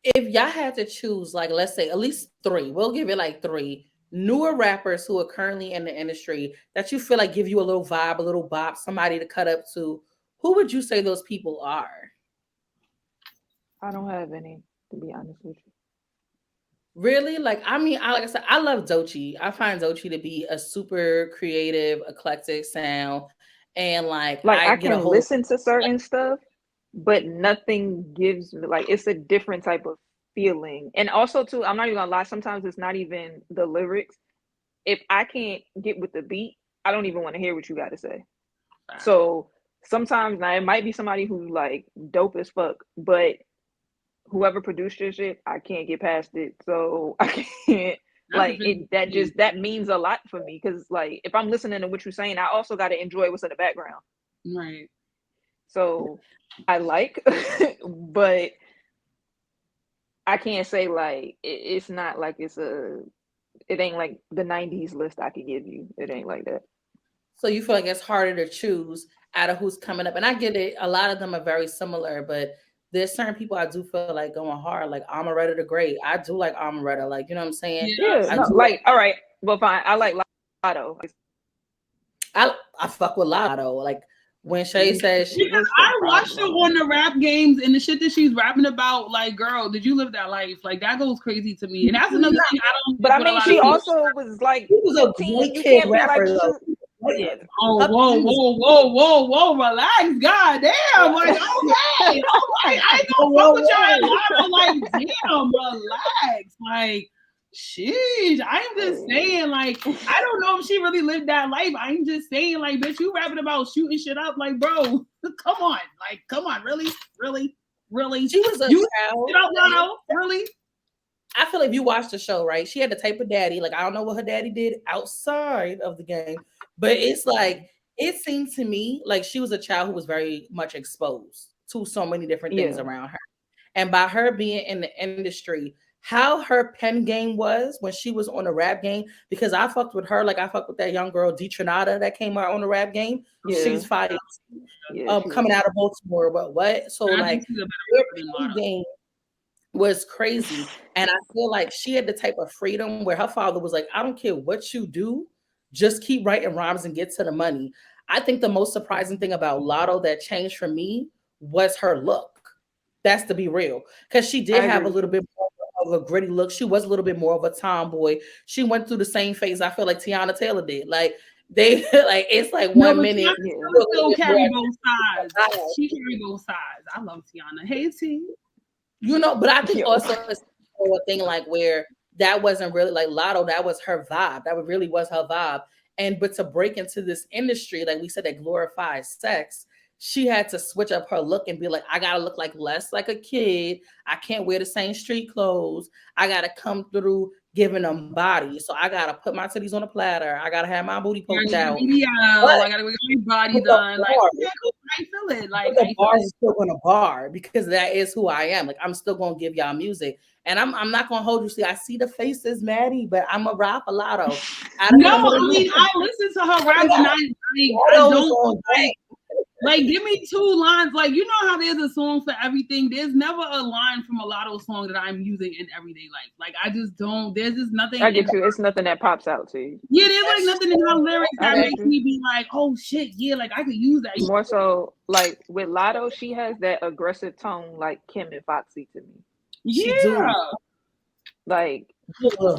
If y'all had to choose, like, let's say at least three, we'll give it like three newer rappers who are currently in the industry that you feel like give you a little vibe, a little bop, somebody to cut up to, who would you say those people are? I don't have any, to be honest with you. Really? Like, I mean, like I said, I love Dochi. I find Dochi to be a super creative, eclectic sound. And like, Like I I get a can whole, listen to certain stuff, but nothing gives me like it's a different type of feeling. And also too, I'm not even gonna lie, sometimes it's not even the lyrics. If I can't get with the beat, I don't even want to hear what you got to say. So sometimes now it might be somebody who like dope as fuck, but whoever produced your shit, I can't get past it. So I can't That's a like big it that thing. just that means a lot for me because like if I'm listening to what you're saying, I also got to enjoy what's in the background. Right. So I like, but I can't say like it's not like it ain't like the 90s list I could give you. It ain't like that. so you feel like it's harder to choose out of who's coming up. And I get it. A lot of them are very similar, but there's certain people I do feel like going hard, like Amaretta the Great. I do like Amaretta, like, you know what I'm saying? Yeah, Yeah, I no, do like, like all right, well fine. I like Lotto. I fuck with Lotto. Like when Shay She says she, because was the I watched her on problem. the rap games and the shit that she's rapping about. Like, girl, did you live that life? Like, that goes crazy to me. And that's another nah, thing I don't But like I with a mean, lot of she people. also was like she was a 15. great You kid can't be like rapper though. yeah. Oh, Her whoa, pen was whoa, whoa, whoa, whoa, relax, god damn. Like, okay, all right, I ain't whoa, gonna fuck whoa, with y'all a whoa. lot of like, damn, relax. Like, sheesh. I'm just saying, like, I don't know if she really lived that life. I'm just saying, like, bitch, you rapping about shooting shit up, like, bro, come on. Like, come on, really? Really? Really? She was a You child. shit up, Lotto? Really? I feel like if you watch the show, right? She had the type of daddy. Like I don't know what her daddy did outside of the game, but it's like it seemed to me like she was a child who was very much exposed to so many different things Yeah. around her. And by her being in the industry, how her pen game was when she was on the rap game, because I fucked with her like I fucked with that young girl D Trinata that came out on the rap game. Yeah. She's fired Yeah, she coming was. out of Baltimore, but what? So I think like she's a better their rapper than pen Lotto. game was crazy. And I feel like she had the type of freedom where her father was like, I don't care what you do, just keep writing rhymes and get to the money. I think the most surprising thing about Lotto that changed for me was her look. That's to be real. Because she did I have a agree. little bit more of a gritty look. She was a little bit more of a tomboy. She went through the same phase I feel like Tiana Taylor did. Like they like it's like No, one but minute Tiana Yeah. you're a little still bit more carry both sides. advanced. She carry both sides. I love Tiana. Hey, T. You know, but I think Yo. also it's a thing like where that wasn't really like Lotto, that was her vibe. That really was her vibe. And but to break into this industry, like we said, that glorifies sex, she had to switch up her look and be like, I gotta look like less like a kid. I can't wear the same street clothes. I gotta come through giving them body. So I gotta put my titties on a platter. I gotta have my booty Gotta poked get the out. BBL. But I gotta get my body but the done. Like, bar, yeah, cool. I feel it. but Like, the I feel bars it. is still gonna bar because that is who I am. Like I'm still gonna give y'all music. And I'm not gonna hold you. See, I see the faces, Maddie, but I'm a rap a lotto. Out of No, them I three, mean, I listen to her raps and I Lotto is don't on like, deck. give me two lines. Like, you know how there's a song for everything. There's never a line from a Lotto song that I'm using in everyday life. Like, I just don't. There's just nothing I in get you. It's nothing that pops out to you. Yeah, there's like That's nothing in her lyrics I that got makes you. me be like, oh shit, yeah, like I could use that. More so like with Lotto, she has that aggressive tone like Kim and Foxy to me. she Yeah. do. Like, But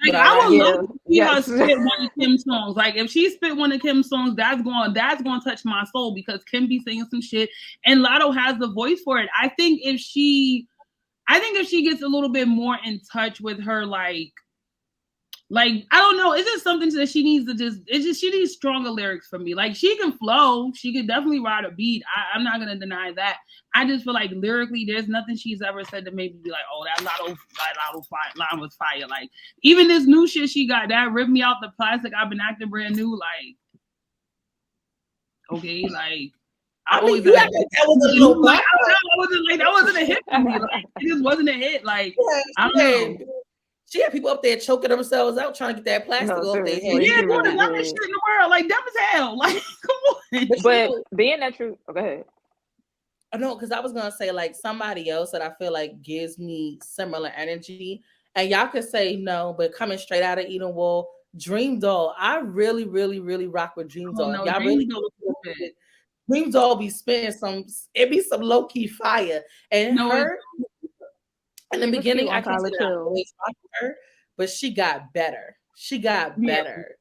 Like I I got would love yeah, to see her yes. spit one of Kim's songs. Like if she spit one of Kim's songs, that's going to touch my soul because Kim be singing some shit and Lotto has the voice for it. I think if she gets a little bit more in touch with her like I don't know, it's just something that she needs to she needs stronger lyrics from me. Like she can flow, she can definitely ride a beat. I'm not gonna deny that. I just feel like lyrically, there's nothing she's ever said to make me be like, oh, line was fire. Like even this new shit she got that ripped me out the plastic. I've been acting brand new. Like okay, like I I mean, always you like act like that was a little I bop. don't know, that wasn't a hit for me. Like it just wasn't a hit. Like I don't know. She had people up there choking themselves out trying to get that plastic No, off their head. seriously, Yeah, she doing the really dumbest did. shit in the world, like dumb as hell. Like, come on. But But being that true, oh, go ahead. No, because I was gonna say like somebody else that I feel like gives me similar energy, and y'all could say no, but coming straight out of Eden Wall, Dream Doll. I really, really, really rock with Dream Oh Doll. no, Y'all Dream really Doll was stupid. Dream Doll be spitting some. It be some low key fire, and No, it's her in the She was cute beginning, I on can't say College that I Hill. always rocked with her, but she got better. She got yeah. better.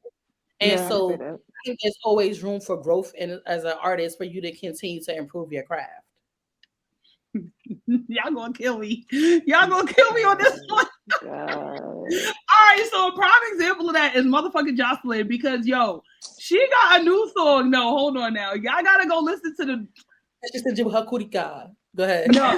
And Yeah, I can say so that. I think there's always room for growth in as an artist for you to continue to improve your craft. Y'all gonna kill me. Y'all gonna kill me on this one. God. All right, so a prime example of that is motherfucking Jocelyn because yo, she got a new song. No, hold on now. Y'all gotta go listen to the She said, "Hakurika." Go ahead. no.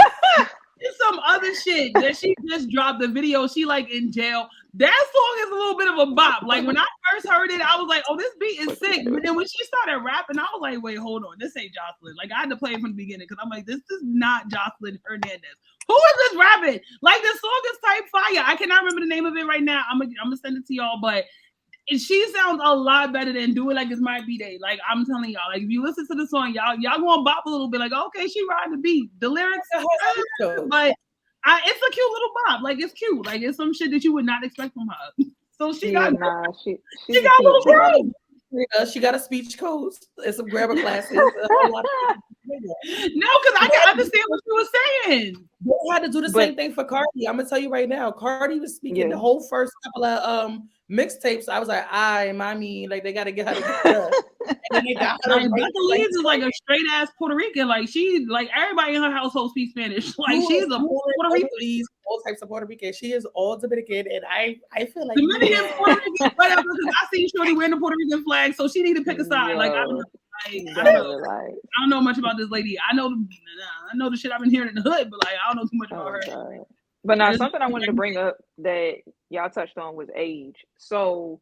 There's some other shit that she just dropped the video. She like in jail. That song is a little bit of a bop. Like when I first heard it, I was like, "Oh, this beat is sick." But then when she started rapping, I was like, "Wait, hold on, this ain't Jocelyn." Like I had to play it from the beginning because I'm like, "This is not Jocelyn Hernandez. Who is this rapping?" Like the song is type fire. I cannot remember the name of it right now. I'm gonna send it to y'all, but she sounds a lot better than Do It Like It's My B-Day. Like I'm telling y'all, like if you listen to the song, y'all gonna bop a little bit. Like okay, she riding the beat. The lyrics, but it's a cute little bop. Like it's cute. Like it's some shit that you would not expect from her. So she Yeah, got nah, she she's a got a cute little girl. bro. She got a speech coach and some grammar classes. A whole lot of No, because I can understand what she was saying. they had to do the But same thing for Cardi. I'm gonna tell you right now. Cardi was speaking yeah, the whole first couple of mixtapes. I was like, "I, mommy, like they gotta get her together." And then they got her Like to write Becca like Leeds is like a straight ass Puerto Rican. Like she, like everybody in her household speaks Spanish. Like she's a Puerto Rican. all types of Puerto Rican. She is all Dominican, and I feel like Dominican, Puerto Rican, whatever. Because I see Shorty wearing the Puerto Rican flag, so she need to pick a side. Like I don't know. yo, Like you I don't gotta know. relax. I don't know much about this lady. I know the shit I've been hearing in the hood, but like I don't know too much about Oh her. God. But I now just something I wanted to bring up that y'all touched on was age. So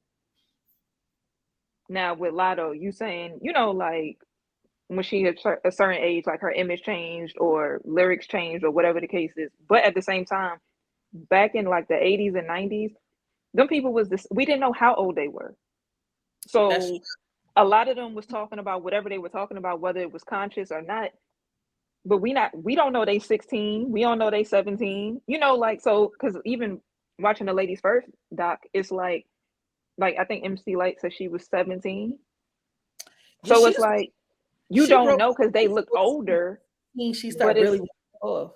now with Lotto, you saying, like when she hit a certain age, like her image changed or lyrics changed or whatever the case is. But at the same time, back in like the 80s and 90s, them people was this, we didn't know how old they were. that's So a lot of them was talking about whatever they were talking about, whether it was conscious or not. But we don't know they 16. We don't know they 17. Like so because even watching the ladies first doc, it's like I think MC Light said she was 17. yeah. So it's like you She don't broke. know because they look older, She but started it's really off.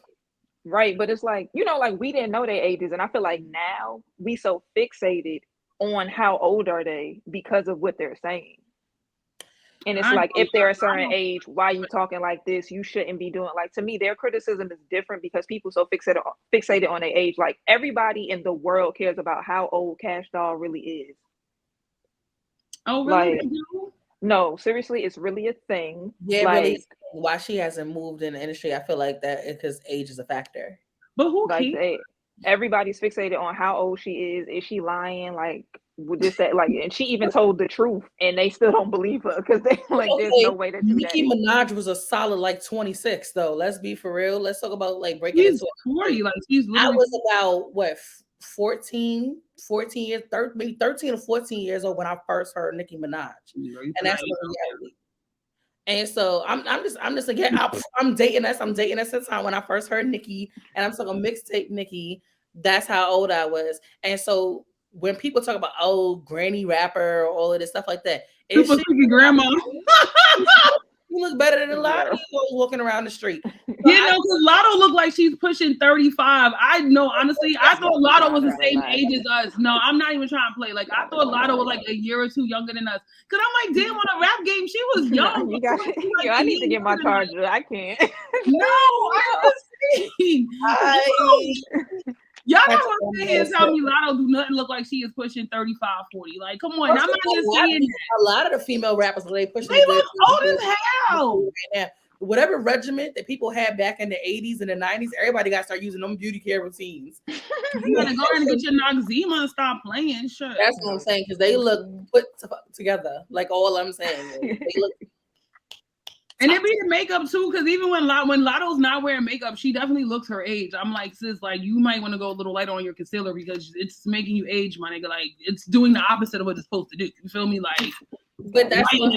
right, but it's like, like we didn't know their ages. And I feel like now we so fixated on how old are they because of what they're saying. And it's I like, if they're a certain know. age, why are you talking like this? You shouldn't be doing like to me, their criticism is different because people so fixated on their age. Like everybody in the world cares about how old Cash Doll really is. Oh, really? They Like, do? no, seriously, it's really a thing. Yeah, really. Like, Why she hasn't moved in the industry, I feel like that because age is a factor. But who like cares? everybody's fixated on how old she is. Is she lying? Like, with this, that, like, and she even told the truth, and they still don't believe her because they like, there's Okay, no way that you that Nicki age. Minaj was a solid like 26 though. Let's be for real. Let's talk about like breaking She's into it. 40. Like she's I literally was about what 14 years, maybe 13 or 14 years old when I first heard Nicki Minaj. And that's the reality. And so I'm just again I'm dating us. I'm dating us at the time when I first heard Nicki and I'm talking mixtape Nicki. That's how old I was. And so when people talk about granny rapper, all of this stuff like that, it's super shit. freaky grandma. You look better than a lot of Yeah. these folks walking around the street. So Yeah, no, because Lotto looked like she's pushing 35. I know, honestly, I thought Lotto was the Gotta same relax. age as us. No, I'm not even trying to play. Like, I thought Lotto was like a year or two younger than us. Because I'm like, damn, on a rap game, she was No, young. you But got she was yo, like I a need to year get my younger than us. charger. I can't. No, I understand. I Y'all not that's gonna sit here and tell me Lotto do nothing look like she is pushing 35, 40. Like, come on. I'm not just saying a lot of the female rappers they pushing they a good look old as hell. right now. Whatever regiment that people had back in the 80s and the 90s, everybody got to start using them beauty care routines. You gotta go ahead and get your Noxzema and stop playing. Sure. That's what I'm saying because they look put together. Like all I'm saying, they look. And it be the makeup too, because even when Lotto's not wearing makeup, she definitely looks her age. I'm like, sis, like you might want to go a little lighter on your concealer because it's making you age, my nigga. Like it's doing the opposite of what it's supposed to do. You feel me? Like, But that's what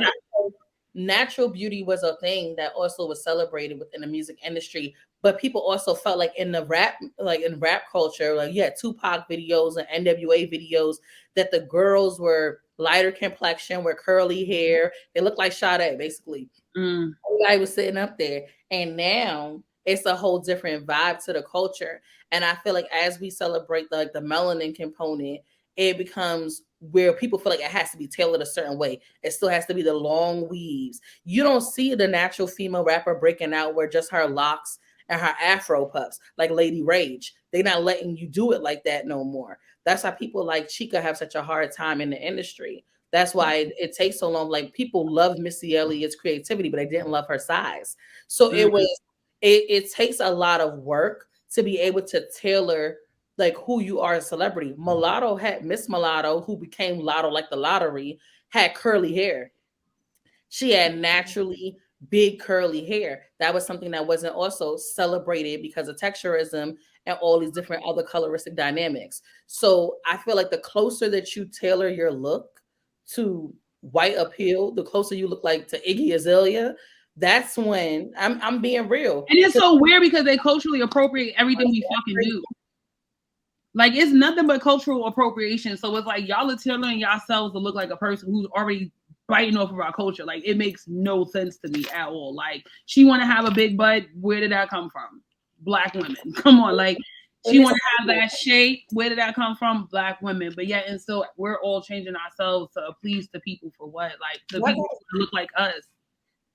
natural beauty was a thing that also was celebrated within the music industry. But people also felt like in the rap, like in rap culture, like you had Tupac videos and NWA videos that the girls were lighter complexion, with curly hair. They looked like Sade, basically. Mm. Everybody was sitting up there. And now it's a whole different vibe to the culture. And I feel like as we celebrate the melanin component, it becomes where people feel like it has to be tailored a certain way. It still has to be the long weaves. You don't see the natural female rapper breaking out where just her locks and her afro puffs like Lady Rage. They're not letting you do it like that no more. That's why people like Chica have such a hard time in the industry. That's why it takes so long. Like people love Missy Elliott's creativity, but they didn't love her size. So Mm. it takes a lot of work to be able to tailor like who you are as a celebrity. Mulatto had Miss Mulatto, who became Lotto like the lottery, had curly hair. She had naturally big curly hair. That was something that wasn't also celebrated because of texturism and all these different other coloristic dynamics. So I feel like the closer that you tailor your look to white appeal, the closer you look like to Iggy Azalea, that's when I'm being real. And it's so weird because they culturally appropriate everything we fucking do. Like it's nothing but cultural appropriation. So it's like y'all are telling yourselves to look like a person who's already biting off of our culture. Like it makes no sense to me at all. Like she want to have a big butt. Where did that come from? Black women. Come on. Like she want to have that shape. Where did that come from? Black women. But yet and still we're all changing ourselves to please the people for what? Like the people who look like us.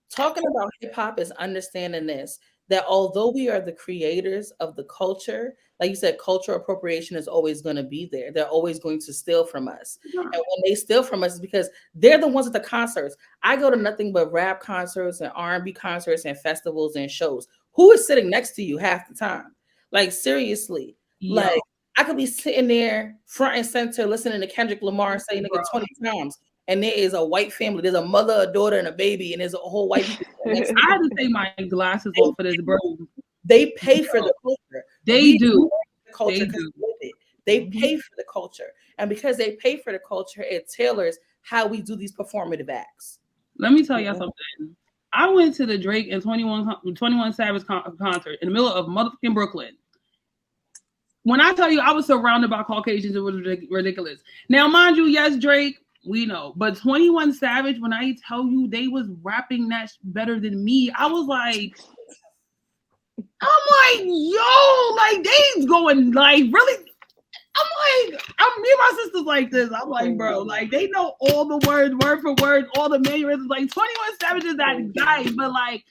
Talking about hip hop is understanding this, that although we are the creators of the culture, like you said, cultural appropriation is always going to be there. They're always going to steal from us. Yeah. And when they steal from us, it's because they're the ones at the concerts. I go to nothing but rap concerts and R&B concerts and festivals and shows. Who is sitting next to you half the time? Like, seriously. Yo. Like, I could be sitting there front and center listening to Kendrick Lamar say nigga 20 times, and there is a white family. There's a mother, a daughter, and a baby, and there's a whole white people. I had to take my glasses off for this, bro. They pay for the culture. They do. The culture They do. They pay for the culture, and because they pay for the culture, it tailors how we do these performative acts. Let me tell y'all something. I went to the Drake and 21 Savage concert in the middle of motherfucking Brooklyn. When I tell you I was surrounded by Caucasians, it was ridiculous. Now, mind you, yes, Drake, we know, but 21 Savage, when I tell you they was rapping that better than me, I was like, I'm like, yo, like they going like really. I'm like, me and my sisters like this. I'm like, bro, like they know all the words, word for word, all the mannerisms. Like 21 Savage is that guy, but like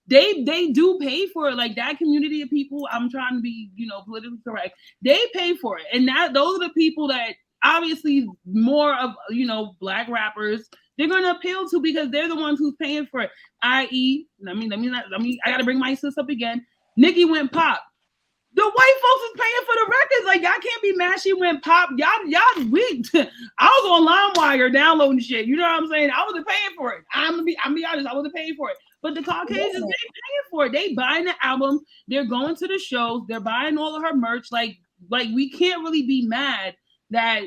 they do pay for it. Like that community of people, I'm trying to be, politically correct. They pay for it, and those are the people that obviously more of black rappers they're going to appeal to because they're the ones who's paying for it. I.e., I got to bring my sis up again. Nicki went pop. The white folks is paying for the records. Like y'all can't be mad she went pop. Y'all weak. I was on LimeWire downloading shit. You know what I'm saying? I wasn't paying for it. I'm be honest. I wasn't paying for it. But the Caucasians, they paying for it. They buying the album. They're going to the shows. They're buying all of her merch. Like we can't really be mad that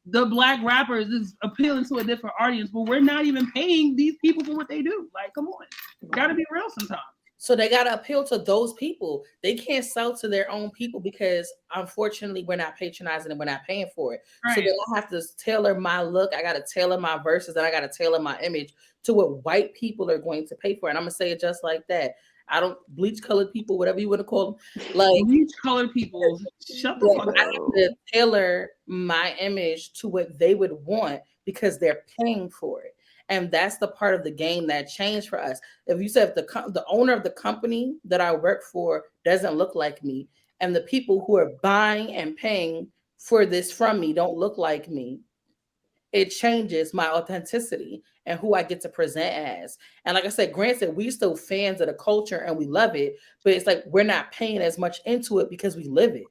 the black rappers is appealing to a different audience, but we're not even paying these people for what they do. Like, come on. Gotta be real sometimes. So they got to appeal to those people. They can't sell to their own people because unfortunately we're not patronizing and we're not paying for it. Right. So then I have to tailor my look. I got to tailor my verses and I got to tailor my image to what white people are going to pay for. And I'm going to say it just like that. I don't bleach colored people, whatever you want to call them. Like bleach colored people. Shut the fuck up. I have to tailor my image to what they would want because they're paying for it. And that's the part of the game that changed for us. If you said the owner of the company that I work for doesn't look like me, and the people who are buying and paying for this from me don't look like me, it changes my authenticity and who I get to present as. And like I said, granted, we still fans of the culture and we love it, but it's like we're not paying as much into it because we live it.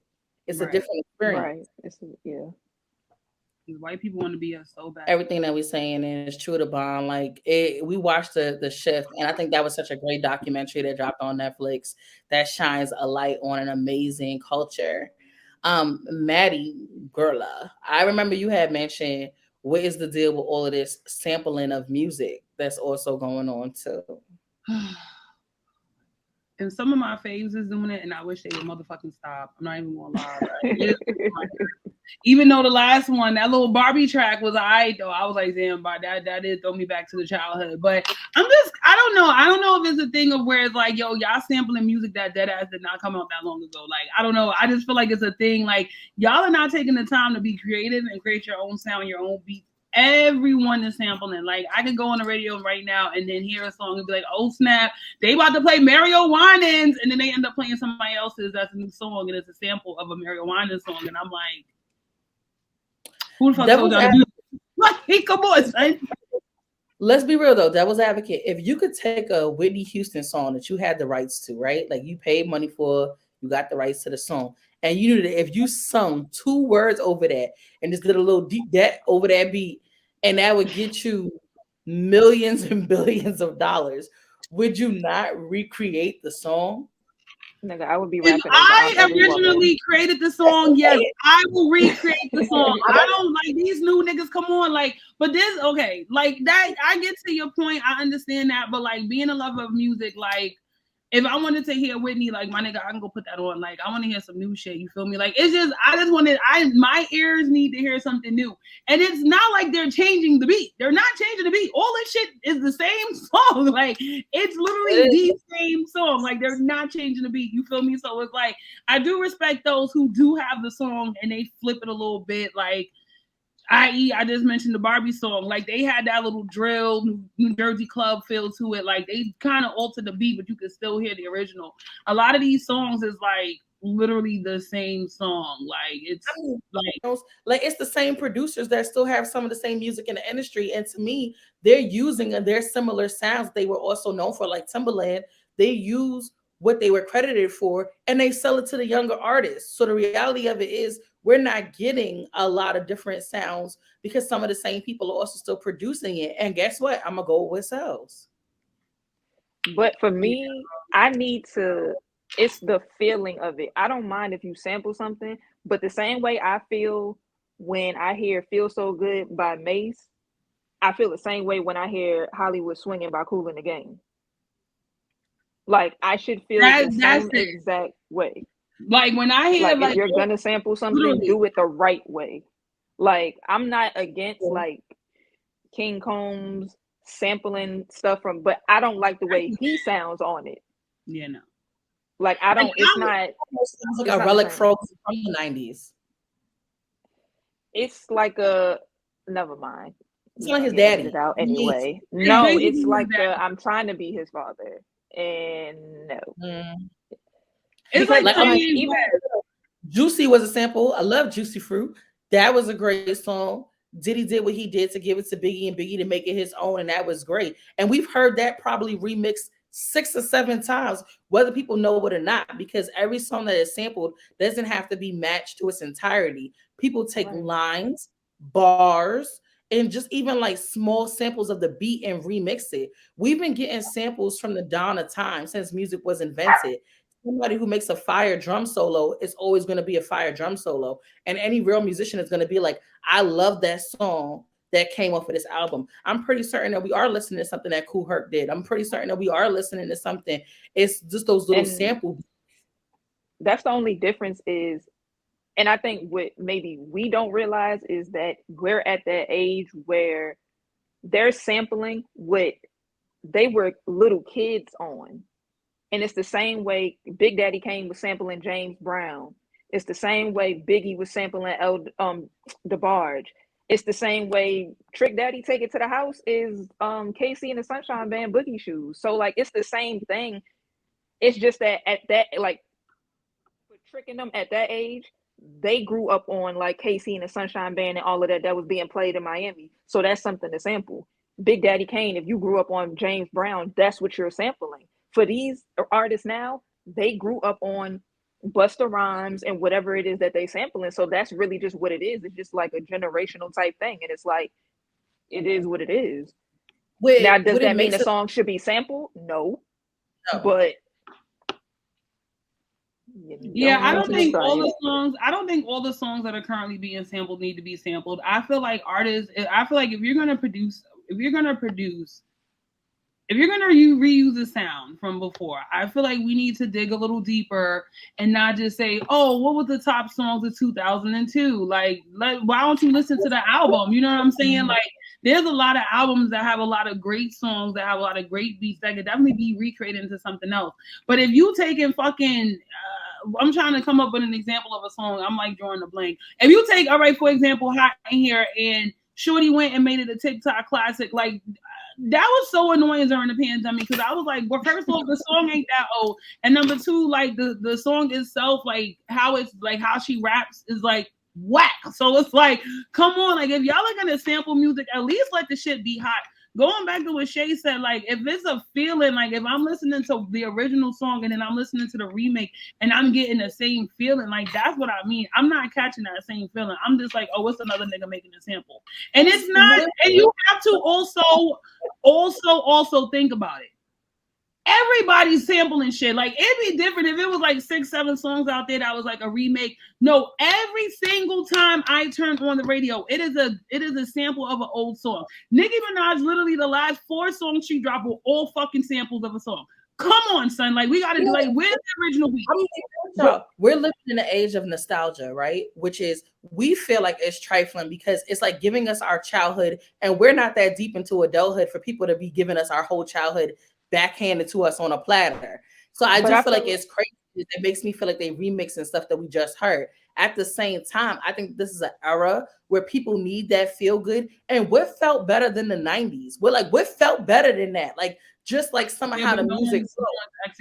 It's a different experience. Right. White people want to be us so bad. Everything that we're saying is true to bond. Like we watched the shift, and I think that was such a great documentary that dropped on Netflix that shines a light on an amazing culture. Maddie Gurla, I remember you had mentioned what is the deal with all of this sampling of music that's also going on too. And some of my faves is doing it, and I wish they would motherfucking stop. I'm not even gonna lie. Like, even though the last one, that little Barbie track was alright though, I was like, damn, but that did throw me back to the childhood. But I don't know. I don't know if it's a thing of where it's like, yo, y'all sampling music that dead ass did not come out that long ago. Like, I don't know. I just feel like it's a thing. Like, y'all are not taking the time to be creative and create your own sound, your own beat. Everyone is sampling. Like, I can go on the radio right now and then hear a song and be like, oh snap, they about to play Mario Winans, and then they end up playing somebody else's that's a new song and it's a sample of a Mario Winans song, and I'm like, who the fuck told y'all to do this? Like, hey, come on, son. Let's be real though, devil's advocate. If you could take a Whitney Houston song that you had the rights to, right? Like you paid money for, you got the rights to the song, and you knew that if you sung 2 words over that and just did a little deep that over that beat, and that would get you millions and billions of dollars, would you not recreate the song? Nigga, I would be If rapping I over every woman. originally created the song, yes, I will recreate the song. I don't like these new niggas. Come on, like, but this okay, like that. I get to your point. I understand that, but like being a lover of music, like if I wanted to hear Whitney, like my nigga, I can go put that on. Like I want to hear some new shit. You feel me? Like it's just I just wanted my ears need to hear something new. And it's not like they're changing the beat. They're not changing the beat. All this shit is the same song. Like it's literally the same song. Like they're not changing the beat. You feel me? So it's like I do respect those who do have the song and they flip it a little bit. Like i.e., I just mentioned the Barbie song. Like they had that little drill New Jersey club feel to it. Like they kind of altered the beat, but you can still hear the original. A lot of these songs is like literally the same song. Like it's like it's the same producers that still have some of the same music in the industry. And to me, they're using their similar sounds they were also known for, like Timbaland. They use what they were credited for and they sell it to the younger artists. So the reality of it is we're not getting a lot of different sounds because some of the same people are also still producing it. And guess what? I'm gonna go with sells. But for me, I need to, it's the feeling of it. I don't mind if you sample something, but the same way I feel when I hear Feel So Good by Mace, I feel the same way when I hear Hollywood Swinging by Kool and the Gang. Like I should feel the same exact way. Like when I hear like if you're gonna sample something, literally do it the right way. Like I'm not against like King Combs sampling stuff from, but I don't like the way he sounds on it. Yeah, no. Like I don't. It's not. Sounds like a relic from the 90s. It's like a. Never mind. It's like his daddy. It out anyway. No, it's like I'm trying to be his father, and no. It's like even Juicy was a sample. I love Juicy Fruit. That was a great song. Diddy did what he did to give it to Biggie and Biggie to make it his own, and that was great. And we've heard that probably remixed 6 or 7 times, whether people know it or not, because every song that is sampled doesn't have to be matched to its entirety. People take lines, bars, and just even like small samples of the beat and remix it. We've been getting samples from the dawn of time since music was invented. Somebody who makes a fire drum solo is always going to be a fire drum solo. And any real musician is going to be like, I love that song that came off of this album. I'm pretty certain that we are listening to something that Kool Herc did. I'm pretty certain that we are listening to something. It's just those little samples. That's the only difference is, and I think what maybe we don't realize is that we're at that age where they're sampling what they were little kids on. And it's the same way Big Daddy Kane was sampling James Brown. It's the same way Biggie was sampling DeBarge. It's the same way Trick Daddy Take It to the House is KC and the Sunshine Band Boogie Shoes. So like it's the same thing. It's just that at that like for tricking them at that age, they grew up on like KC and the Sunshine Band and all of that was being played in Miami. So that's something to sample. Big Daddy Kane, if you grew up on James Brown, that's what you're sampling. For these artists now, they grew up on Busta Rhymes and whatever it is that they sampling. So that's really just what it is. It's just like a generational type thing. And it's like, it is what it is. Now, does that mean the song should be sampled? No. But yeah, I don't think all the songs that are currently being sampled need to be sampled. I feel like if you're gonna produce if you're gonna reuse the sound from before, I feel like we need to dig a little deeper and not just say, "Oh, what was the top songs of 2002?" Like, why don't you listen to the album? You know what I'm saying? Like, there's a lot of albums that have a lot of great songs that have a lot of great beats that could definitely be recreated into something else. But if you taking fucking I'm trying to come up with an example of a song. I'm like drawing a blank. If you take, all right, for example, Hot in Here and Shorty went and made it a TikTok classic, like that was so annoying during the pandemic because I was like, well, first of all, the song ain't that old, and number two, like the song itself, like how it's like how she raps is like whack. So it's like, come on, like if y'all are gonna sample music, at least let the shit be hot. Going back to what Shay said, like if it's a feeling, like if I'm listening to the original song and then I'm listening to the remake and I'm getting the same feeling, like that's what I mean. I'm not catching that same feeling. I'm just like, oh, it's another nigga making a sample. And it's not, and you have to also think about it. Everybody's sampling shit. Like it'd be different if it was like 6-7 songs out there that was like a remake. No, every single time I turn on the radio, it is a sample of an old song. Nicki Minaj, literally the last 4 songs she dropped were all fucking samples of a song. Come on, son. Like we gotta do like where's the original beat? We're living in the age of nostalgia, right? Which is we feel like it's trifling because it's like giving us our childhood, and we're not that deep into adulthood for people to be giving us our whole childhood backhanded to us on a platter. So I do feel like it's crazy. It makes me feel like they remixing stuff that we just heard. At the same time, I think this is an era where people need that feel good. And what felt better than the 90s? We're like, what felt better than that? Like, just like somehow the music.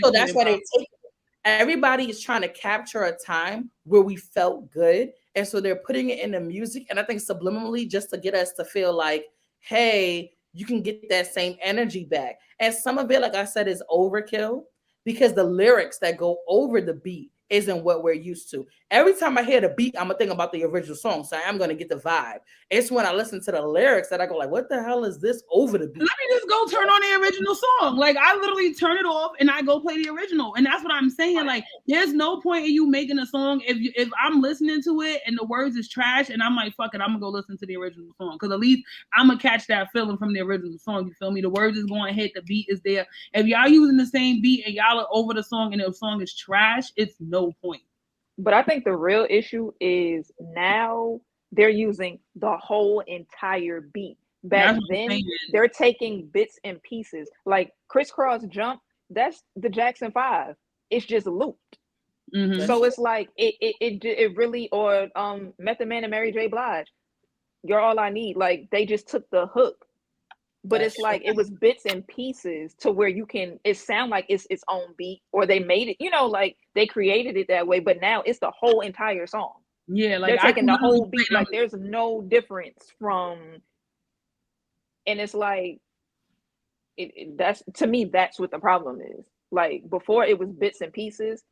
So that's why they take it. Everybody is trying to capture a time where we felt good. And so they're putting it in the music. And I think subliminally, just to get us to feel like, hey, you can get that same energy back. And some of it, like I said, is overkill because the lyrics that go over the beat isn't what we're used to. Every time I hear the beat, I'm gonna think about the original song, so I'm gonna get the vibe. It's when I listen to the lyrics that I go like, "What the hell is this over the beat?" Let me just go turn on the original song. Like I literally turn it off and I go play the original, and that's what I'm saying. Like, there's no point in you making a song if I'm listening to it and the words is trash, and I'm like, "Fuck it, I'm gonna go listen to the original song," because at least I'm gonna catch that feeling from the original song. You feel me? The words is going to hit, the beat is there. If y'all using the same beat and y'all are over the song and the song is trash, it's no point. But I think the real issue is now they're using the whole entire beat. Back then, they're taking bits and pieces. Like Crisscross Jump, that's the Jackson 5. It's just looped. Mm-hmm. So it's like it really, or Method Man and Mary J. Blige, You're All I Need. Like they just took the hook. But it's like it was bits and pieces to where you can it sound like it's its own beat, or they made it, like they created it that way, but now it's the whole entire song. Yeah, like they're taking the whole beat, like there's no difference from, and it's like that's, to me, that's what the problem is. Like before it was bits and pieces,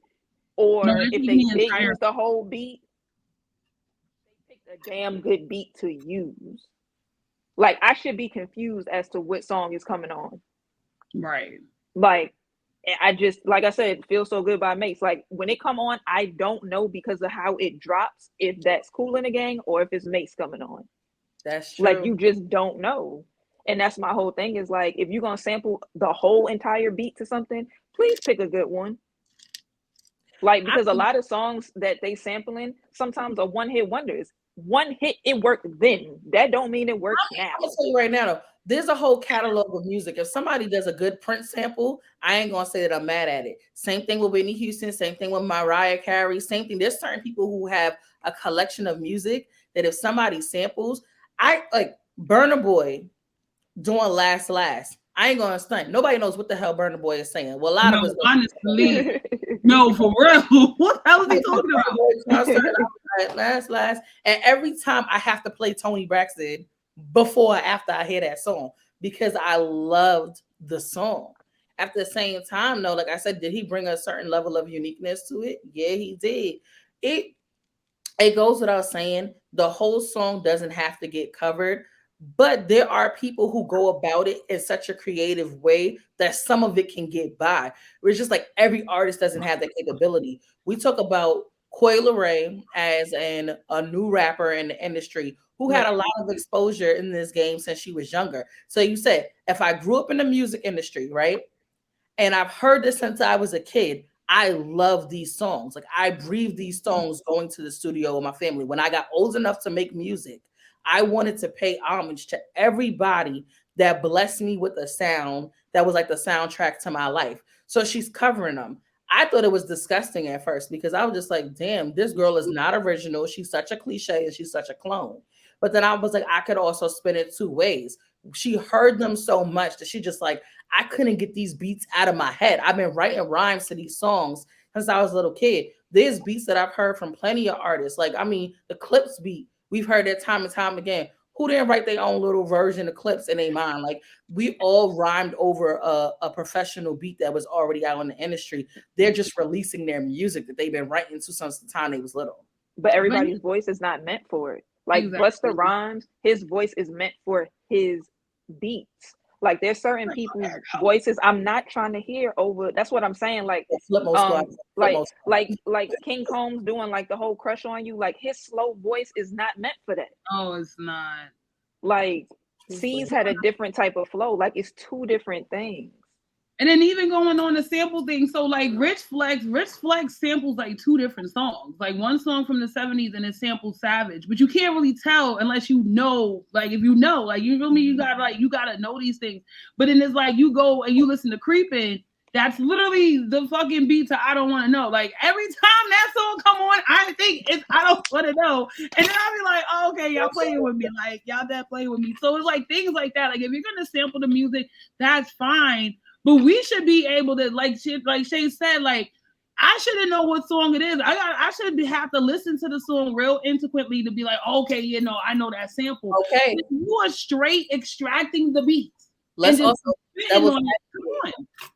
or if they did use the whole beat, they picked a damn good beat to use. Like I should be confused as to what song is coming on. Right. Like I just, like I said, Feel So Good by Mace. Like when it come on, I don't know because of how it drops if that's Kool and the Gang or if it's Mace coming on. That's true. Like you just don't know. And that's my whole thing is like, if you're going to sample the whole entire beat to something, please pick a good one. Like, because a lot of songs that they sampling sometimes are one-hit wonders. One hit, it worked then. That don't mean it works now. I'm gonna tell you right now, though, there's a whole catalog of music. If somebody does a good Prince sample, I ain't gonna say that I'm mad at it. Same thing with Whitney Houston. Same thing with Mariah Carey. Same thing. There's certain people who have a collection of music that if somebody samples, I like Burna Boy doing Last. I ain't gonna stunt. Nobody knows what the hell Burna Boy is saying. Well, a lot of us honestly. No, for real. What the hell is he talking about? Last. And every time I have to play Toni Braxton before or after I hear that song because I loved the song. At the same time, though, like I said, did he bring a certain level of uniqueness to it? Yeah, he did. It goes without saying, the whole song doesn't have to get covered. But there are people who go about it in such a creative way that some of it can get by. It's just like every artist doesn't have that capability. We talk about Coi Leray as a new rapper in the industry who had Right. a lot of exposure in this game since she was younger. So you said, if I grew up in the music industry, right? And I've heard this since I was a kid. I love these songs. Like I breathe these songs going to the studio with my family. When I got old enough to make music, I wanted to pay homage to everybody that blessed me with a sound that was like the soundtrack to my life. So she's covering them. I thought it was disgusting at first because I was just like, damn, this girl is not original. She's such a cliche and she's such a clone. But then I was like, I could also spin it two ways. She heard them so much that she just like, I couldn't get these beats out of my head. I've been writing rhymes to these songs since I was a little kid. There's beats that I've heard from plenty of artists. Like, I mean, the Clips beat, we've heard that time and time again. Who didn't write their own little version of Clips in their mind? Like, we all rhymed over a professional beat that was already out in the industry. They're just releasing their music that they've been writing to since the time they was little. But But everybody's voice is not meant for it. Like Busta exactly. Rhymes, his voice is meant for his beats. Like there's certain people's voices I'm not trying to hear over. That's what I'm saying. Flipmo Squad, Flipmo Squad. Like King Combs doing like the whole crush on you. Like his slow voice is not meant for that. Oh, it's not. Like C's had a different type of flow. Like it's two different things. And then even going on the sample thing, so like Rich Flex samples like two different songs. Like one song from the 70s and it samples Savage. But you can't really tell unless you know, like if you know, like you feel me, you gotta know these things. But then it's like you go and you listen to Creepin', that's literally the fucking beat to I Don't Wanna Know. Like every time that song come on, I think it's I Don't Wanna Know. And then I'll be like, oh, okay, y'all playing with me. Like y'all that playing with me. So it's like things like that. Like if you're gonna sample the music, that's fine. But we should be able to, like Shay said, like I shouldn't know what song it is. I should have to listen to the song real intimately to be like, okay, you know, I know that sample. Okay. You are straight extracting the beats. Let's also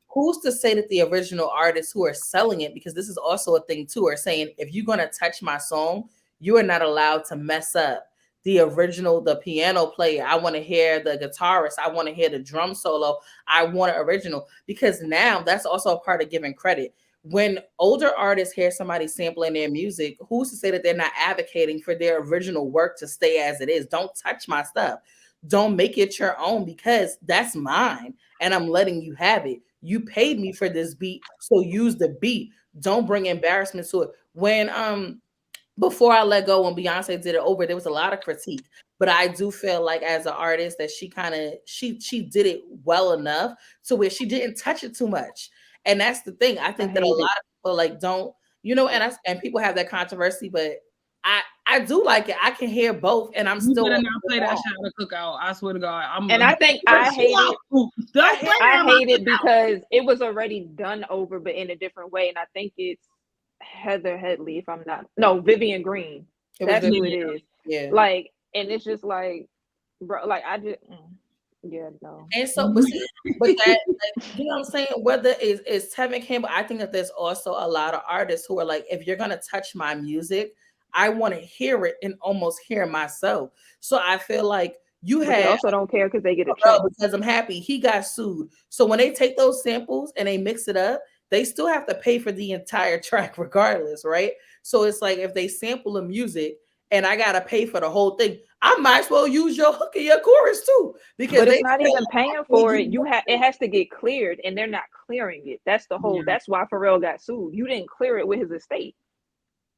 who's to say that the original artists who are selling it, because this is also a thing too, are saying if you're gonna touch my song, you are not allowed to mess up the original, the piano player. I want to hear the guitarist. I want to hear the drum solo. I want it original, because now that's also a part of giving credit. When older artists hear somebody sampling their music, who's to say that they're not advocating for their original work to stay as it is? Don't touch my stuff. Don't make it your own, because that's mine and I'm letting you have it. You paid me for this beat, so use the beat. Don't bring embarrassment to it. When before I Let Go, when Beyonce did it over, there was a lot of critique. But I do feel like as an artist that she kind of she did it well enough to where she didn't touch it too much. And that's the thing. I think that a lot of people like don't, you know, and people have that controversy, but I do like it. I can hear both, and I'm still better not play that shit at a cookout. I swear to God. I think I hate it. I hate it because it was already done over, but in a different way. And I think it's Heather Headley, if I'm not, no, Vivian Green. That's who it is. Yeah. Like, and it's just like, bro, like I just, yeah, no. And so, but that, like, you know what I'm saying? Whether it's Tevin Campbell, I think that there's also a lot of artists who are like, if you're gonna touch my music, I want to hear it and almost hear myself. So I feel like they also don't care because they get a check. Because I'm happy he got sued. So when they take those samples and they mix it up, they still have to pay for the entire track regardless, right? So it's like if they sample the music and I gotta pay for the whole thing, I might as well use your hook and your chorus too. Because but it's not even paying for it. It has to get cleared, and they're not clearing it. That's the whole. That's why Pharrell got sued. You didn't clear it with his estate.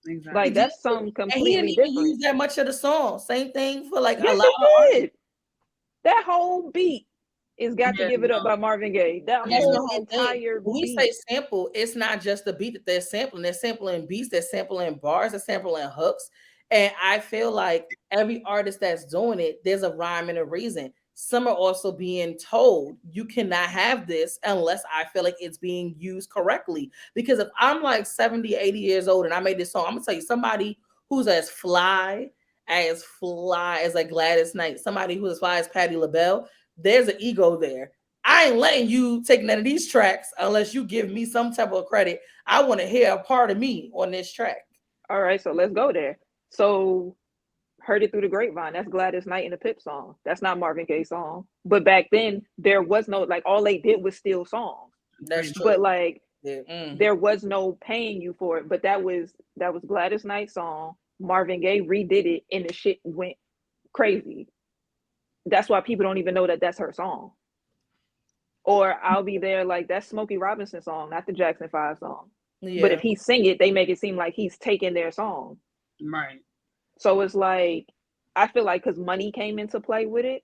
Exactly. Like that's something completely and he didn't even use that much of the song. Same thing for like a lot of artists. That whole beat is Got to Give It Up by Marvin Gaye. That whole entire when we say sample, it's not just the beat that they're sampling. They're sampling beats, they're sampling bars, they're sampling hooks. And I feel like every artist that's doing it, there's a rhyme and a reason. Some are also being told you cannot have this unless I feel like it's being used correctly. Because if I'm like 70, 80 years old and I made this song, I'm gonna tell you, somebody who's as fly as like Gladys Knight, somebody who's as fly as Patti LaBelle, there's an ego there. I ain't letting you take none of these tracks unless you give me some type of credit. I want to hear a part of me on this track. All right, so let's go there. So Heard It Through the Grapevine, that's Gladys Knight and the Pip song. That's not Marvin Gaye's song. But back then, there was no, like, all they did was steal songs. That's true. But like, There was no paying you for it, but that was Gladys Knight's song. Marvin Gaye redid it, and the shit went crazy. That's why people don't even know that that's her song. Or I'll Be There, like that's Smokey Robinson song, not the Jackson 5 song. Yeah. But if he sing it, they make it seem like he's taking their song. Right. So it's like, I feel like because money came into play with it,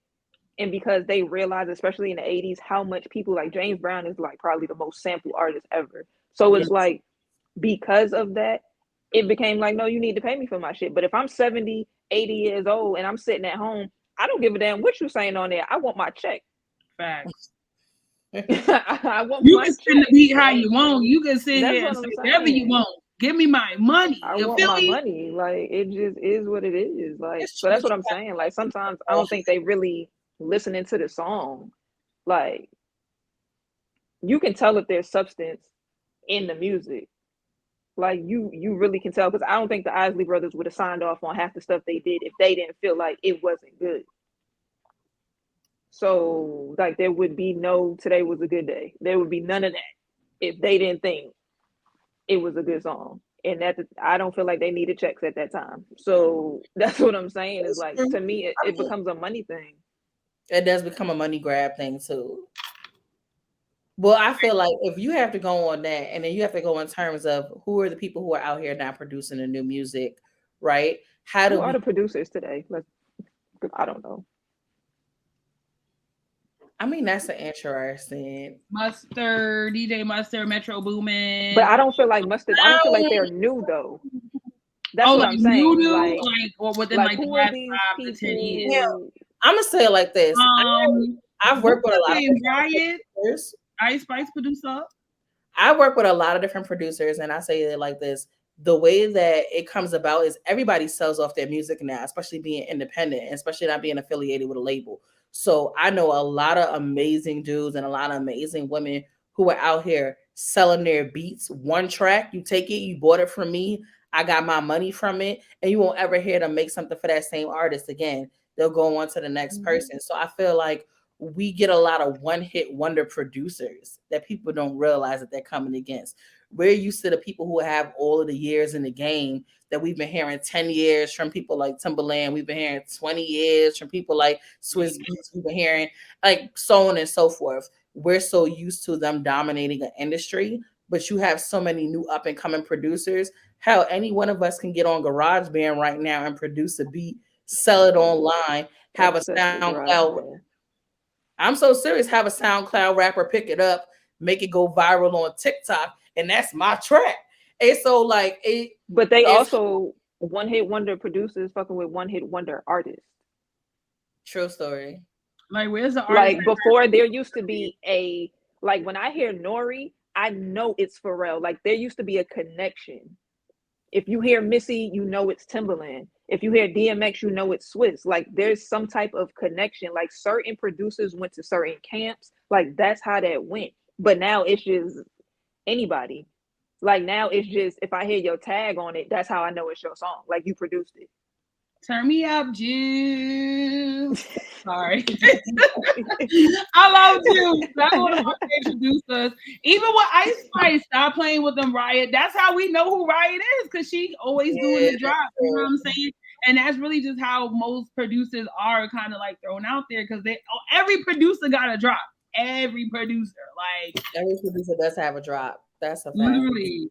and because they realized, especially in the 80s, how much people like James Brown is like probably the most sampled artist ever. So it's like, because of that, it became like, no, you need to pay me for my shit. But if I'm 70, 80 years old and I'm sitting at home, I don't give a damn what you're saying on there. I want my check. Facts. I want you my can spin the check. beat how you want. You can sit That's here what and I'm say whatever you saying. want. Give me my money. I You want feel my me? money. Like, it just is what it is. Like, It's so true, that's but what I'm saying. Like, sometimes I don't think they really listening to the song. Like, you can tell if there's substance in the music. Like, you really can tell, because I don't think the Isley Brothers would have signed off on half the stuff they did if they didn't feel like it wasn't good. So like, there would be no Today Was a Good Day. There would be none of that if they didn't think it was a good song. And that, I don't feel like they needed checks at that time. So that's what I'm saying, is like, to me, it becomes a money thing. It does become a money grab thing too. Well, I feel like if you have to go on that, and then you have to go in terms of who are the people who are out here now producing the new music, right? How do Who are we? the producers today? Like, I don't know. I mean, that's an interesting. Mustard, DJ Mustard, Metro Boomin. But I don't feel like Mustard. I don't feel like they're new though. That's what like I'm saying. new, Like or within like like the who are last these 5 to 10 years. Yeah, I'm gonna say it like this. I've worked with a lot of Riot, producers. Ice Spice producer. I work with a lot of different producers, and I say it like this. The way that it comes about is everybody sells off their music now, especially being independent, and especially not being affiliated with a label. So I know a lot of amazing dudes and a lot of amazing women who are out here selling their beats. One track, you take it, you bought it from me, I got my money from it, and you won't ever hear them make something for that same artist again. They'll go on to the next person. So I feel like we get a lot of one-hit wonder producers that people don't realize that they're coming against. We're used to the people who have all of the years in the game, that we've been hearing 10 years from people like Timberland. We've been hearing 20 years from people like Swiss Beats. We've been hearing like so on and so forth. We're so used to them dominating an industry, but you have so many new up and coming producers. Hell, any one of us can get on GarageBand right now and produce a beat, sell it online, have a SoundCloud. I'm so serious. Have a SoundCloud rapper pick it up, make it go viral on TikTok, and that's my track. And so, like, it. But they also one-hit wonder producers fucking with one-hit wonder artists. True story. Like, where's the artist? Like, before, there used to be a, like, when I hear Nori, I know it's Pharrell. Like, there used to be a connection. If you hear Missy, you know it's Timberland. If you hear DMX, you know it's Swiss. Like, there's some type of connection. Like, certain producers went to certain camps. Like, that's how that went. But now it's just anybody. Like, now it's just, if I hear your tag on it, that's how I know it's your song. Like, you produced it. Turn me up, Juice. Sorry. I love Juice. That's one of my favorite producers. Even with Ice Spice, stop playing with them, Riot. That's how we know who Riot is, because she always doing the drop. You know what I'm saying? And that's really just how most producers are kind of like thrown out there, because every producer got a drop. Every producer. Like, every producer does have a drop. That's a fact. Literally.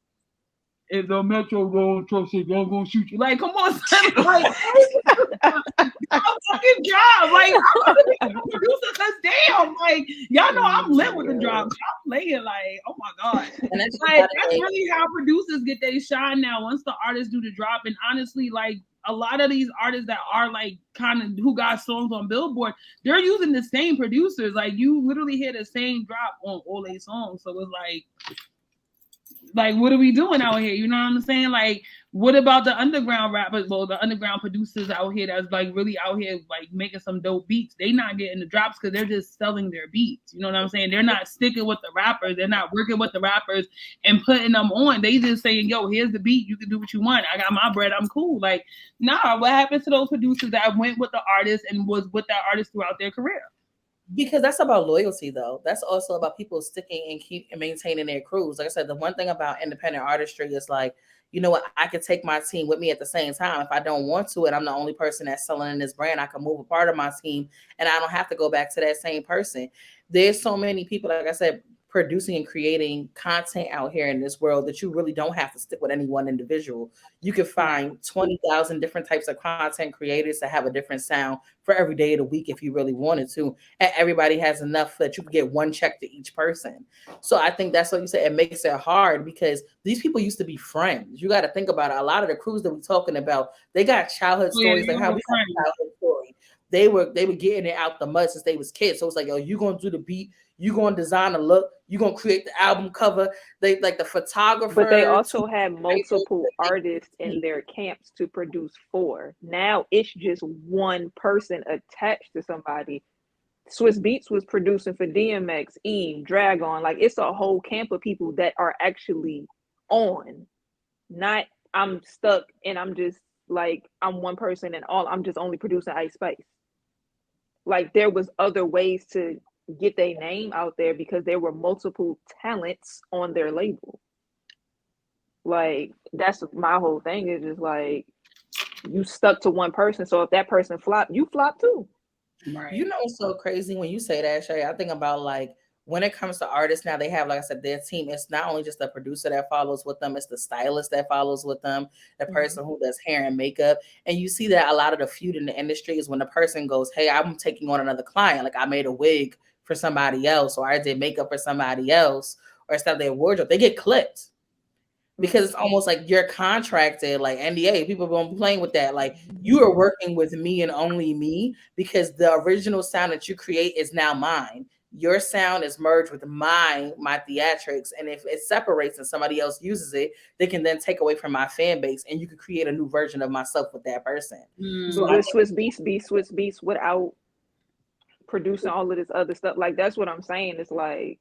If the Metro don't trust it, I'm gonna shoot you. Like, come on, son. Like, a fucking job. Like, I'm a producer, because damn, like, y'all know I'm lit with the drop. I'm playing, like, oh my god. And that's really how producers get their shine now, once the artists do the drop. And honestly, like, a lot of these artists that are like kind of who got songs on Billboard, they're using the same producers. Like, you literally hear the same drop on all their songs. So it's like, what are we doing out here? You know what I'm saying? Like, what about the underground rappers? Well, the underground producers out here that's like really out here like making some dope beats. They not getting the drops because they're just selling their beats. You know what I'm saying? They're not sticking with the rappers. They're not working with the rappers and putting them on. They just saying, yo, here's the beat. You can do what you want. I got my bread. I'm cool. Like, nah, what happened to those producers that went with the artist and was with that artist throughout their career? Because that's about loyalty, though. That's also about people sticking and keep and maintaining their crews. Like I said, the one thing about independent artistry is like, you know what, I could take my team with me at the same time. If I don't want to, and I'm the only person that's selling in this brand, I can move a part of my team, and I don't have to go back to that same person. There's so many people, like I said, producing and creating content out here in this world that you really don't have to stick with any one individual. You could Right. find 20,000 different types of content creators that have a different sound for every day of the week if you really wanted to, and everybody has enough that you could get one check to each person. So I think that's what you said. It makes it hard because these people used to be friends. You got to think about it. A lot of the crews that we're talking about, they got childhood Oh yeah, stories, they like how were we have a friends. childhood story. They were getting it out the mud since they was kids. So it's like, yo, you gonna do the beat, you gonna design the look, you gonna create the album cover. They like the But they photographer to also had multiple artists in their camps to produce for. Now it's just one person attached to somebody. Swiss Beats was producing for DMX, Eve, Dragon. Like it's a whole camp of people that are actually on. Not I'm stuck and I'm just like I'm one person and all I'm just only producing Ice Spice. Like there was other ways to get their name out there because there were multiple talents on their label. Like that's my whole thing is just like you stuck to one person. So if that person flop, you flop too. You Right. know, it's so crazy when you say that, Shay. I think about like when it comes to artists now, they have, like I said, their team. It's not only just the producer that follows with them, it's the stylist that follows with them, the Mm-hmm. person who does hair and makeup. And you see that a lot of the feud in the industry is when the person goes, hey, I'm taking on another client. Like I made a wig for somebody else, or I did makeup for somebody else, or stuff their wardrobe. They get clipped because it's almost like you're contracted, like NDA. People been playing with that. Like you are working with me and only me because the original sound that you create is now mine. Your sound is merged with my theatrics, and if it separates and somebody else uses it, they can then take away from my fan base, and you can create a new version of myself with that person. So Mm. I Would think Swiss Beats be Swiss Beats without producing all of this other stuff? Like that's what I'm saying. It's like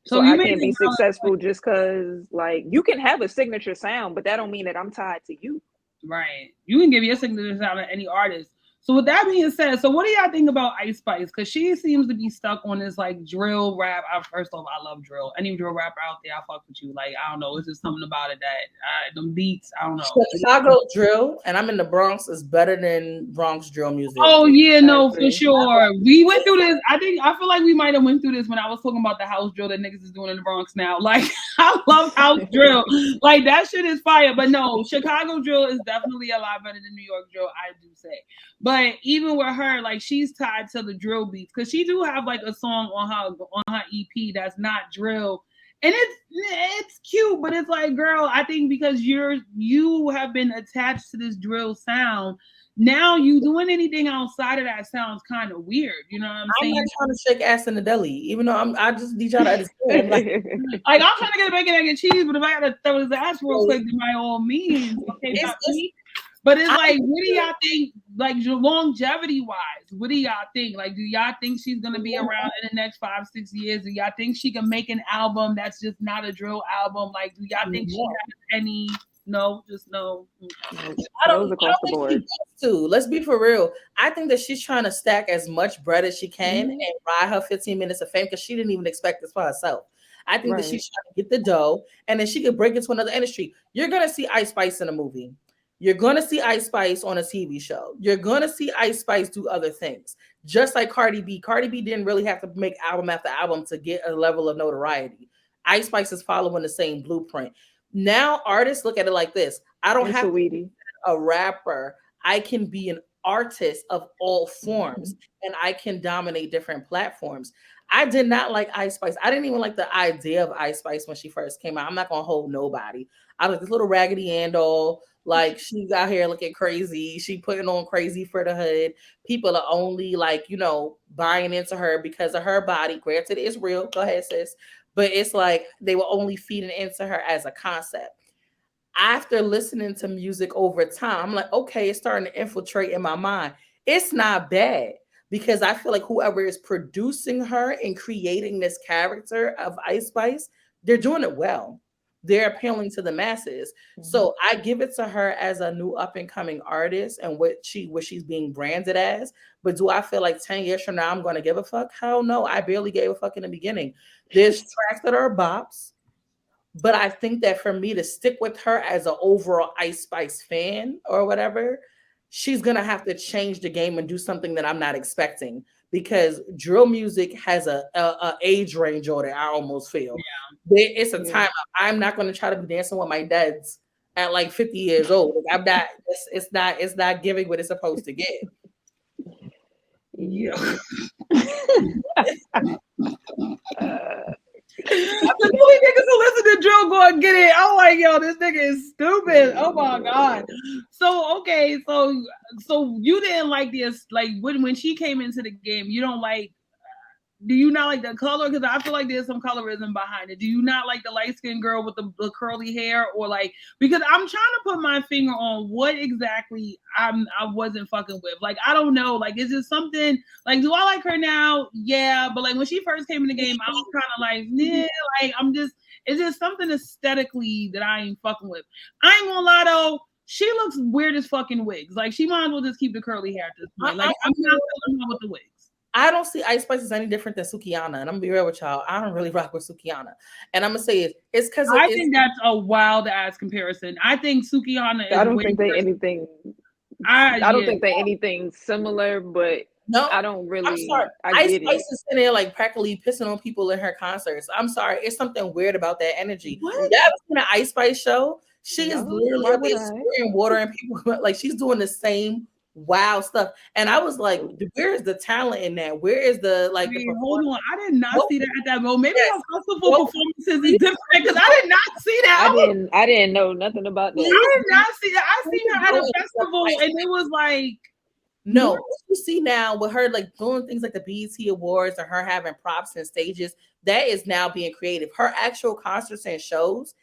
So so you I made can't be it sound like successful just because like you can have a signature sound, but that don't mean that I'm tied to you. right. You can give your signature out to any artist. So with that being said, so what do y'all think about Ice Spice? Because she seems to be stuck on this like drill rap. First off, I love drill. Any drill rapper out there, I fuck with you. Like I don't know, it's just something about it that them beats. I don't know. Chicago drill, and I'm in the Bronx, is better than Bronx drill music. Oh yeah, I no, for agree. sure. We went through this. I feel like we might have went through this when I was talking about the house drill that niggas is doing in the Bronx now. Like I love house drill. Like that shit is fire. But no, Chicago drill is definitely a lot better than New York drill, I do say. But even with her, like she's tied to the drill beats because she do have like a song on her EP that's not drill. And it's cute, but it's like, girl, I think because you have been attached to this drill sound, now you doing anything outside of that sounds kind of weird. You know what I'm I'm not saying? trying to shake ass in the deli, even though I just need y'all to understand. Like, Like I'm trying to get a bacon, egg, and cheese, but if I gotta throw his ass real quick, then by all means, okay, pop it's me. But it's I like, what do y'all think? Like longevity wise, what do y'all think? Like, do y'all think she's gonna be around in the next 5, 6 years? Do y'all think she can make an album that's just not a drill album? Like, do y'all think she no. has any? No, just no. Okay. Those I across don't the think she board. wants to. Let's be for real. I think that she's trying to stack as much bread as she can Hmm. and ride her 15 minutes of fame because she didn't even expect this for herself. I think that Right. she's trying to get the dough and then she could break into another industry. You're gonna see Ice Spice in a movie. You're gonna see Ice Spice on a TV show. You're gonna see Ice Spice do other things. Just like Cardi B. Cardi B didn't really have to make album after album to get a level of notoriety. Ice Spice is following the same blueprint. Now artists look at it like this. I don't And have to Saweetie. a rapper, I can be an artist of all Hmm. forms and I can dominate different platforms. I did not like Ice Spice. I didn't even like the idea of Ice Spice when she first came out. I'm not gonna hold nobody. I was this little Raggedy Ann doll. Like she's out here looking crazy. She putting on crazy for the hood. People are only like, buying into her because of her body. Granted, it's real. Go ahead, sis. But it's like they were only feeding into her as a concept. After listening to music over time, I'm like, okay, it's starting to infiltrate in my mind. It's not bad because I feel like whoever is producing her and creating this character of Ice Spice, they're doing it well. they're appealing to the masses. So I give it to her as a new up and coming artist and what she's being branded as. But do I feel like 10 years from now I'm gonna give a fuck? Hell no, I barely gave a fuck in the beginning. There's tracks that are bops, but I think that for me to stick with her as an overall Ice Spice fan or whatever, she's gonna have to change the game and do something that I'm not expecting, because drill music has a age range on it. I almost feel it's a time. I'm not gonna try to be dancing with my dads at like 50 years old. Like, I'm not. It's not giving what it's supposed to give. Yeah. The only niggas who listen to drill go and get it. I'm like, yo, this nigga is stupid. Oh my god. So okay, so you didn't like this, like when she came into the game, you don't like. Do you not like the color? Because I feel like there's some colorism behind it. Do you not like the light skinned girl with the curly hair, or like, because I'm trying to put my finger on what exactly I wasn't fucking with. Like, I don't know. Like, is it something like, do I like her now? Yeah, but like when she first came in the game, I was kind of like, yeah, like is there something aesthetically that I ain't fucking with? I ain't gonna lie though. She looks weird as fucking wigs. Like, she might as well just keep the curly hair at this point. Like, I'm not feeling her with the wigs. I don't see Ice Spice as any different than Sukihana, and I'm gonna be real with y'all. I don't really rock with Sukihana, and I'm gonna say it's because I think that's a wild ass comparison. I think Sukihana is. I don't think they anything. I don't think they anything similar, but no, I don't really. I'm sorry. Ice Spice is sitting there like practically pissing on people in her concerts. I'm sorry, it's something weird about that energy. What? You ever seen an Ice Spice show? She is literally up there spraying water and people like she's doing the same wow stuff. And I was like, where is the talent in that? Where is the like hold on, I did not see that at that moment. Maybe our festival performances is different because I did not see that. I didn't know nothing about that. I did not see that. I seen her at a festival and it was like, no, what you see now with her like doing things like the BET Awards or her having props and stages, that is now being creative. Her actual concerts and shows,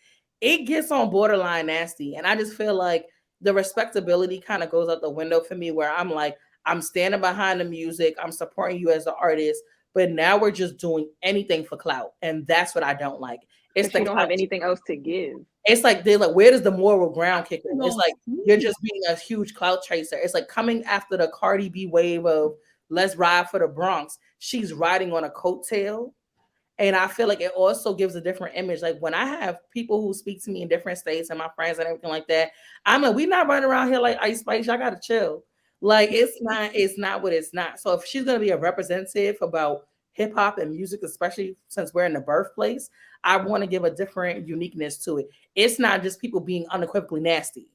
it gets on borderline nasty. And I just feel like the respectability kind of goes out the window for me, where I'm like, I'm standing behind the music, I'm supporting you as an artist, but now we're just doing anything for clout, and that's what I don't like. It's like you don't have anything else to give. It's like they're like, where does the moral ground kick in? It's like you're just being a huge clout chaser. It's like coming after the Cardi B wave of let's ride for the Bronx. She's riding on a coattail. And I feel like it also gives a different image. Like when I have people who speak to me in different states and my friends and everything like that, I'm like, we're not running around here like Ice Spice. Y'all gotta chill. Like it's not what it's not. So if she's gonna be a representative about hip hop and music, especially since we're in the birthplace, I want to give a different uniqueness to it. It's not just people being unequivocally nasty.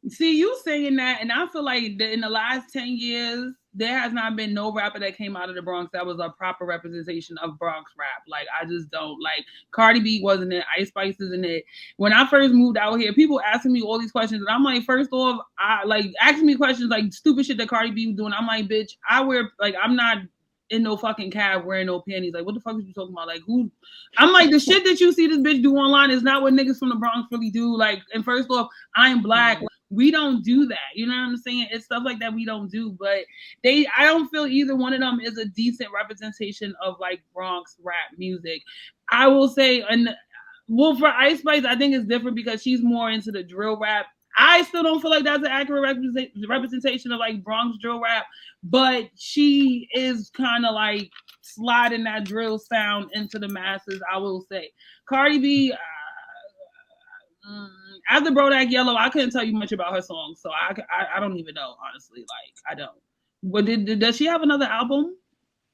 See, you saying that, and I feel like in the last 10 years, there has not been no rapper that came out of the Bronx that was a proper representation of Bronx rap. Like, I just don't. Like, Cardi B wasn't it. Ice Spice isn't it. When I first moved out here, people asking me all these questions, and I'm like, first off, I like asking me questions like stupid shit that Cardi B was doing. I'm like, bitch, I wear, like, I'm not in no fucking cab wearing no panties. Like, what the fuck are you talking about? Like, who? I'm like, the shit that you see this bitch do online is not what niggas from the Bronx really do. Like, and first off, I'm black. We don't do that. You know what I'm saying? It's stuff like that we don't do. But I don't feel either one of them is a decent representation of like Bronx rap music. I will say, and well, for Ice Spice, I think it's different because she's more into the drill rap. I still don't feel like that's an accurate representation of like Bronx drill rap, but she is kind of like sliding that drill sound into the masses. I will say, Cardi B. After Brodak Yellow, I couldn't tell you much about her songs, so I don't even know, honestly. Like, I don't. But does she have another album?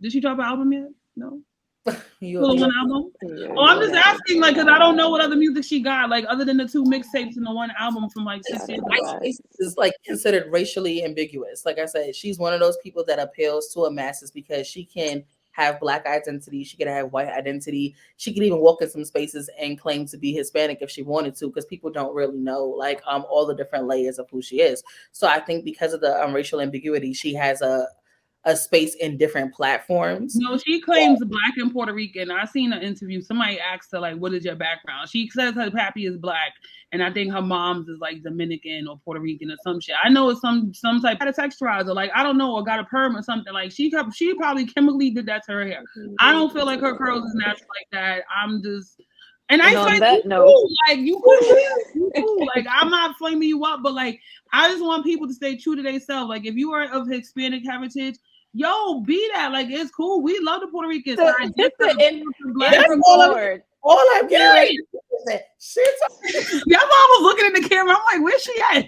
Did she drop an album yet? No. One album? Oh, I'm just asking, like, because I don't know what other music she got, like, other than the 2 mixtapes and the 1 album from like 6 years ago. Is like considered racially ambiguous. Like I said, she's one of those people that appeals to a masses because she can have black identity, she could have white identity, she could even walk in some spaces and claim to be Hispanic if she wanted to, because people don't really know like all the different layers of who she is. So I think because of the racial ambiguity, she has a space in different platforms. No, she claims black and Puerto Rican. I seen an interview. Somebody asked her, like, what is your background? She says her pappy is black, and I think her mom's is like Dominican or Puerto Rican or some shit. I know it's some type of texturizer, like I don't know, or got a perm or something. Like she probably chemically did that to her hair. I don't feel like her curls is natural like that. And I And on expect you that note, cool. Like you cool. You cool. Like I'm not flaming you up, but like I just want people to stay true to themselves. Like if you are of Hispanic heritage, yo, be that. Like it's cool. We love the Puerto Ricans. I just just the to black That's end people. record. all I'm getting ready Right. to do is that shit. Your mom was looking in the camera. I'm like, where's she at?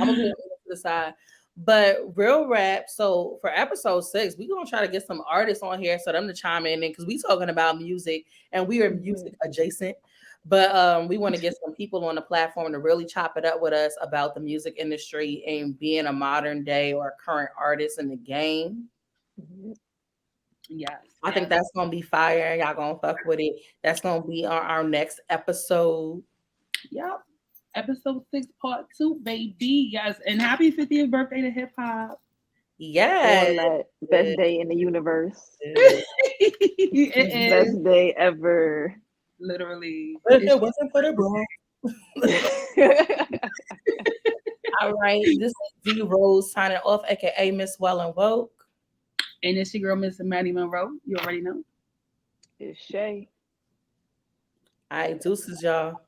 I'm gonna to the side. But real rap. So for episode 6, we're gonna try to get some artists on here so them to chime in because we talking about music and we are music adjacent. But we want to get some people on the platform to really chop it up with us about the music industry and being a modern day or current artist in the game. Yes. I think that's gonna be fire. Y'all gonna fuck with it. That's gonna be our next episode. Yep. Episode 6, part 2, baby. Yes. And happy 50th birthday to hip hop. Yes. All that best day in the universe. It is. Best day ever. Literally. But if it wasn't for the bro. All right. This is D Rose signing off, aka Miss Well and Woke. And it's your girl, Miss Maddie Monroe. You already know. It's Shay. All right, deuces, y'all.